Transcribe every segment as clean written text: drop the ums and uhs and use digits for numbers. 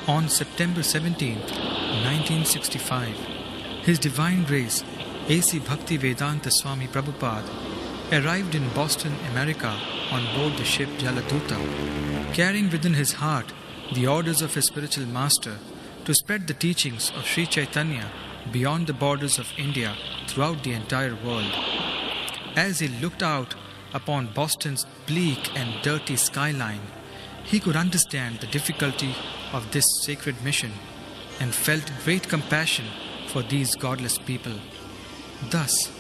On September 17, 1965, His Divine Grace A.C. Bhaktivedanta Swami Prabhupada arrived in Boston, America on board the ship Jaladuta, carrying within his heart the orders of his spiritual master to spread the teachings of Sri Chaitanya beyond the borders of India throughout the entire world. As he looked out upon Boston's bleak and dirty skyline, he could understand the difficulty of this sacred mission and felt great compassion for these godless people. Thus,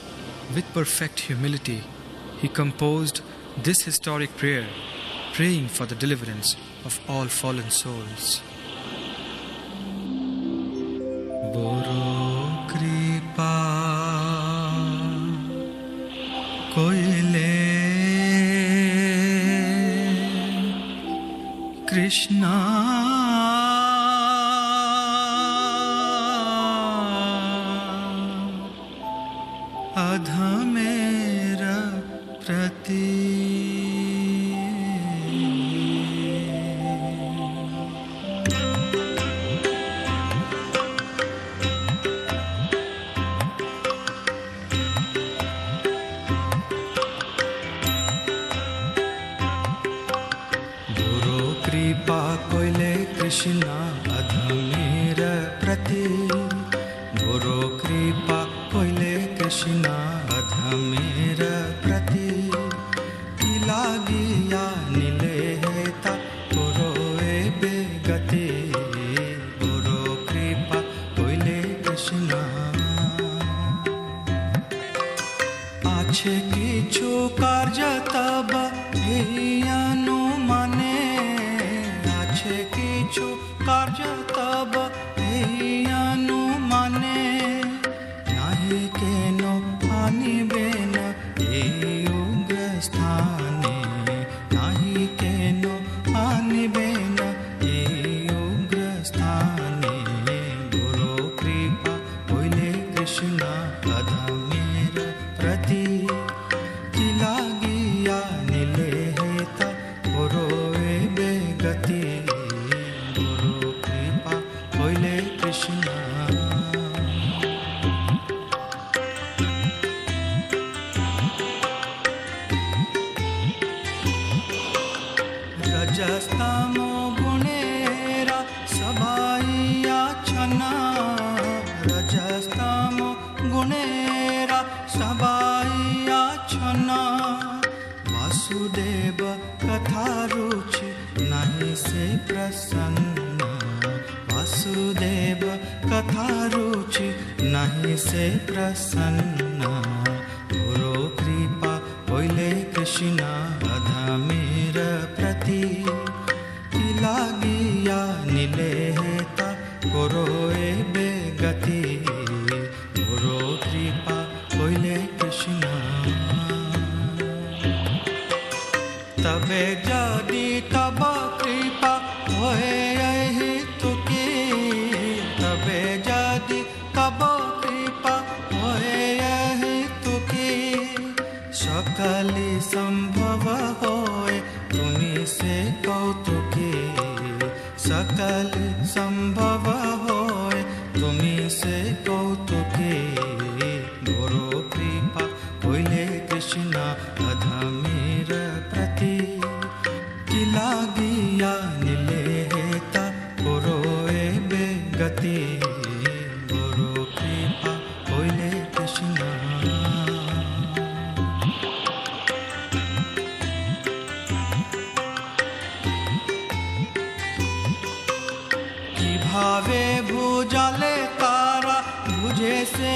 with perfect humility, he composed this historic prayer, praying for the deliverance of all fallen souls. Boro kripa koile Krishna adhamera prati Krishna adhamera prati Guru kripa koile Krishna adhamera prati Ilagiya nile heta Guru ebe gati Guru kripa koile Krishna Ache kichu karja taba eyanu mane কিছু কার্য তব এই অনুমানে নাহি কেন আনিবে না এই উগ্র স্থানে নাহি কেন আনিবে না এই উগ্র স্থানে গুরু কৃপা হইলে কৃষ্ণ অধমের প্রতি কি লাগিয়া নিলে হেতা গুরু এবে গতি रजस्तमो गुणेरा सभाइया छना रजस्तमो गुणेरा सभाइया छना वासुदेव कथा रुचि नहीं से प्रसन्न वासुदेव कथा रुचि नहीं से प्रसन्न गुरु कृपा होइले कृष्ण अधमेर प्रति की लागिया निले हेता गुरु एबे गति गुरु कृपा होइले कृष्ण तबे जदि तब कृपा होए यही तुकी तबे जदि तब कृपा होए यही तुकी सकली संभव होए तुमी से कौतुकी सकल संभव होए तुमी से कौतुकी गुरु कृपा होइले कृष्ण अधमेर प्रति की लागिया निले हेता गुरु एबे गति गुरु कृपा होइले कृष्ण भावे भुजाले तारा भुजे से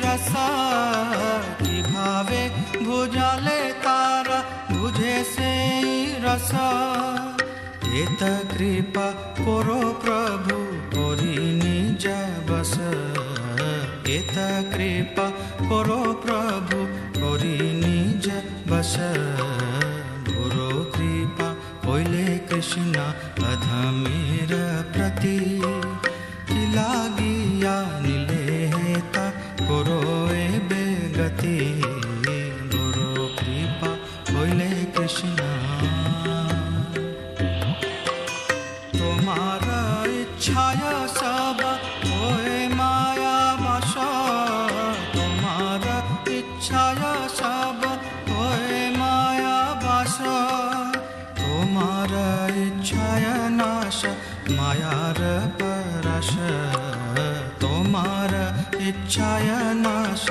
रसा की भावे भुजाले तारा भुजे से रसा एत कृपा करो प्रभु करी निज बस एत कृपा करो प्रभु करी निज बस गुरु कृपा होइले कृष्ण अधमेर प्रति की लागिया निले हेता गुरु एबे गति गुरु कृपा होइले कृष्ण तुम्हारा ইচ্ছায় সব হয়ে মায়া বাস, তোমার ইচ্ছায় সব হয়ে মায়া বাস, তোমার ইচ্ছায় নাশ মায়ার পরশ, তোমার ইচ্ছায় নাশ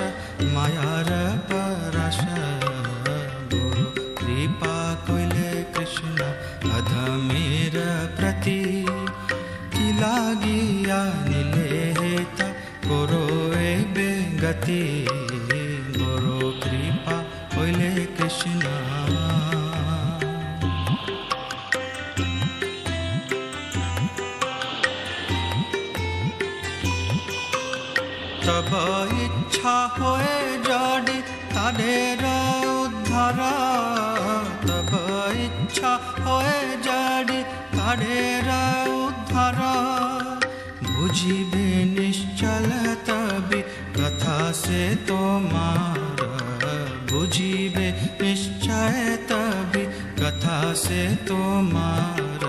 মায়ার পরশ। গুরু কৃপা কইলে কৃষ্ণ অধমের প্রতি, কি লাগিয়া নিলে হেতা করো এবে গতি, গুরু কৃপা কইলে কৃষ্ণ। তব ইচ্ছা হয়ে যদি তাদের উদ্ধার, তব ইচ্ছা হয়ে যদি তাদের উদ্ধার, বুঝিবে নিশ্চল তবে কথা সে তোমার, বুঝিবে নিশ্চয় তবে কথা সে তোমার।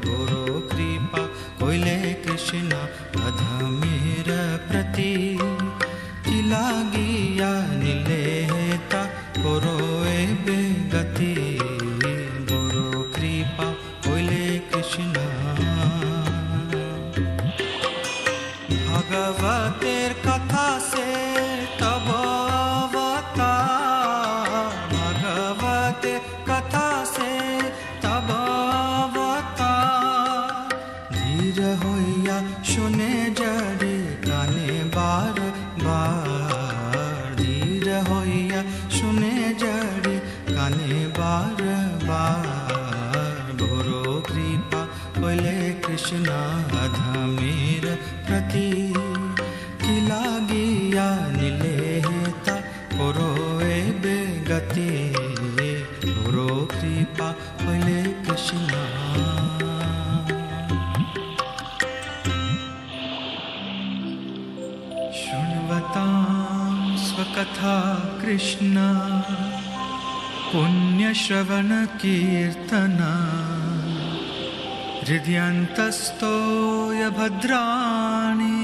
গুরু কৃপা কইলে কৃষ্ণ অধমের প্রতি, কি লাগিয়া নিলে হেতা করো এবে গতি, গুরু কৃপা কইলে কৃষ্ণ। ভগবতের কথা সে তব অবতার, ভগবতের কথা সে তব অবতার, ধীর হইয়া শুনে জড়ে কানে বার বার, ধীর হইয়া শুনে জড়ে কানে বার বার। গুরু কৃপা কইলে কৃষ্ণ অধমের প্রতি, কি লাগিয়া নিলে হেতা করো এবে গতি, গুরু কৃপা কইলে কৃষ্ণ। শৃण्वतां स्वकथा कृष्ण पुण्यश्रवण कीर्तना, हृदयन्तस्थो य भद्राणि